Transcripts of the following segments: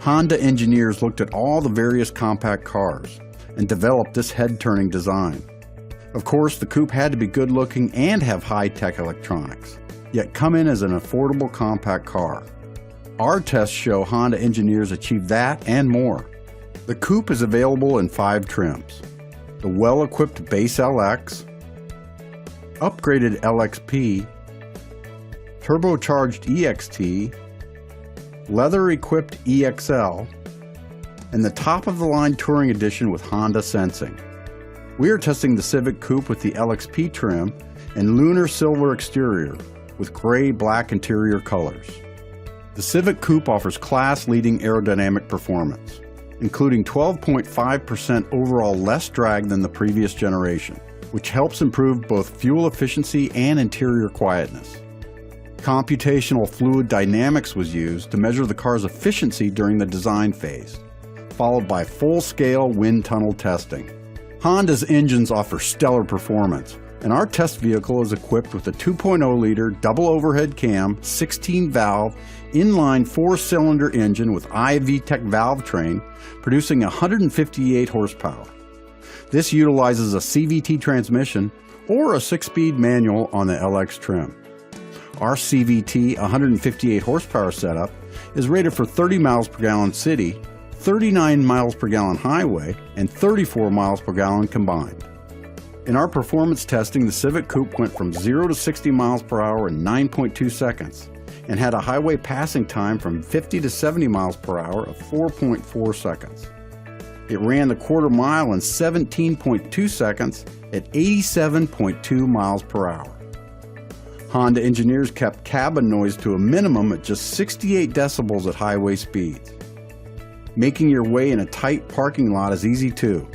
Honda engineers looked at all the various compact cars and developed this head-turning design. Of course, the Coupe had to be good-looking and have high-tech electronics, yet come in as an affordable compact car. Our tests show Honda engineers achieved that and more. The Coupe is available in 5 trims: the well-equipped base LX, upgraded LXP, turbocharged EXT, leather-equipped EXL, and the top-of-the-line Touring Edition with Honda Sensing. We are testing the Civic Coupe with the LXP trim and lunar silver exterior with gray-black interior colors. The Civic Coupe offers class-leading aerodynamic performance, including 12.5% overall less drag than the previous generation, which helps improve both fuel efficiency and interior quietness. Computational fluid dynamics was used to measure the car's efficiency during the design phase, followed by full-scale wind tunnel testing. Honda's engines offer stellar performance, and our test vehicle is equipped with a 2.0-liter double overhead cam, 16-valve, inline 4-cylinder engine with iVTEC valve train, producing 158 horsepower. This utilizes a CVT transmission or a 6-speed manual on the LX trim. Our CVT 158 horsepower setup is rated for 30 miles per gallon city, 39 miles per gallon highway, and 34 miles per gallon combined. In our performance testing, the Civic Coupe went from 0 to 60 miles per hour in 9.2 seconds and had a highway passing time from 50 to 70 miles per hour of 4.4 seconds. It ran the quarter mile in 17.2 seconds at 87.2 miles per hour. Honda engineers kept cabin noise to a minimum at just 68 decibels at highway speeds. Making your way in a tight parking lot is easy too,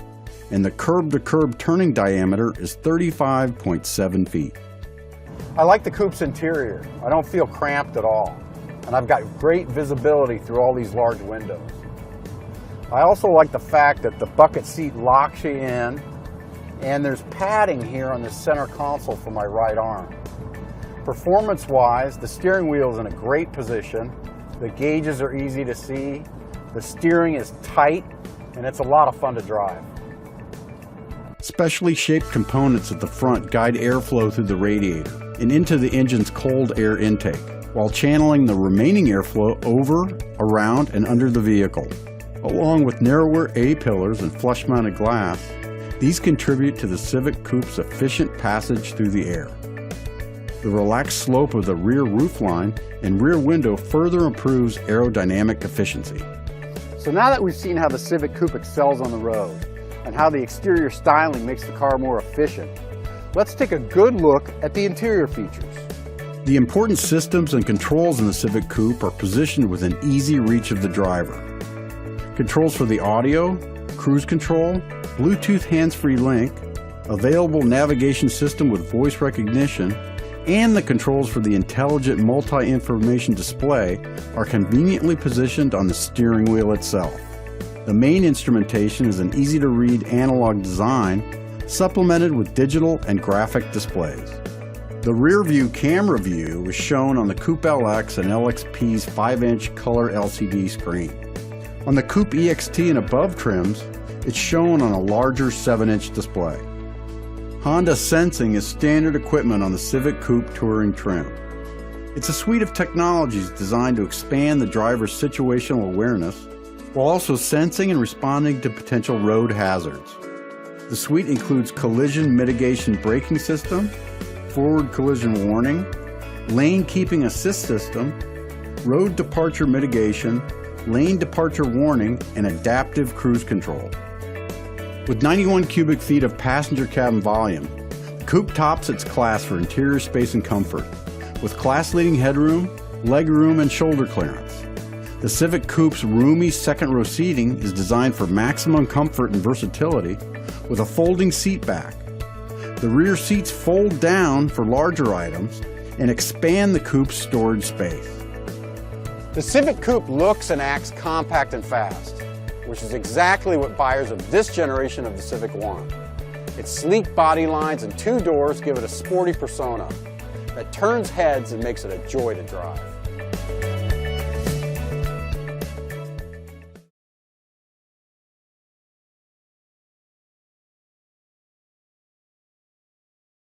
and the curb-to-curb turning diameter is 35.7 feet. I like the Coupe's interior. I don't feel cramped at all, and I've got great visibility through all these large windows. I also like the fact that the bucket seat locks you in, and there's padding here on the center console for my right arm. Performance-wise, the steering wheel is in a great position, the gauges are easy to see, the steering is tight, and it's a lot of fun to drive. Specially shaped components at the front guide airflow through the radiator and into the engine's cold air intake, while channeling the remaining airflow over, around, and under the vehicle. Along with narrower A-pillars and flush-mounted glass, these contribute to the Civic Coupe's efficient passage through the air. The relaxed slope of the rear roofline and rear window further improves aerodynamic efficiency. So now that we've seen how the Civic Coupe excels on the road and how the exterior styling makes the car more efficient, let's take a good look at the interior features. The important systems and controls in the Civic Coupe are positioned within easy reach of the driver. Controls for the audio, cruise control, Bluetooth hands-free link, available navigation system with voice recognition, and the controls for the intelligent multi-information display are conveniently positioned on the steering wheel itself. The main instrumentation is an easy-to-read analog design, supplemented with digital and graphic displays. The rear view camera view is shown on the Coupe LX and LXP's 5-inch color LCD screen. On the Coupe EXT and above trims, it's shown on a larger 7-inch display. Honda Sensing is standard equipment on the Civic Coupe Touring trim. It's a suite of technologies designed to expand the driver's situational awareness while also sensing and responding to potential road hazards. The suite includes collision mitigation braking system, forward collision warning, lane keeping assist system, road departure mitigation, lane departure warning, and adaptive cruise control. With 91 cubic feet of passenger cabin volume, the Coupe tops its class for interior space and comfort, with class-leading headroom, legroom, and shoulder clearance. The Civic Coupe's roomy second-row seating is designed for maximum comfort and versatility with a folding seat back. The rear seats fold down for larger items and expand the Coupe's storage space. The Civic Coupe looks and acts compact and fast, which is exactly what buyers of this generation of the Civic want. Its sleek body lines and 2 doors give it a sporty persona that turns heads and makes it a joy to drive.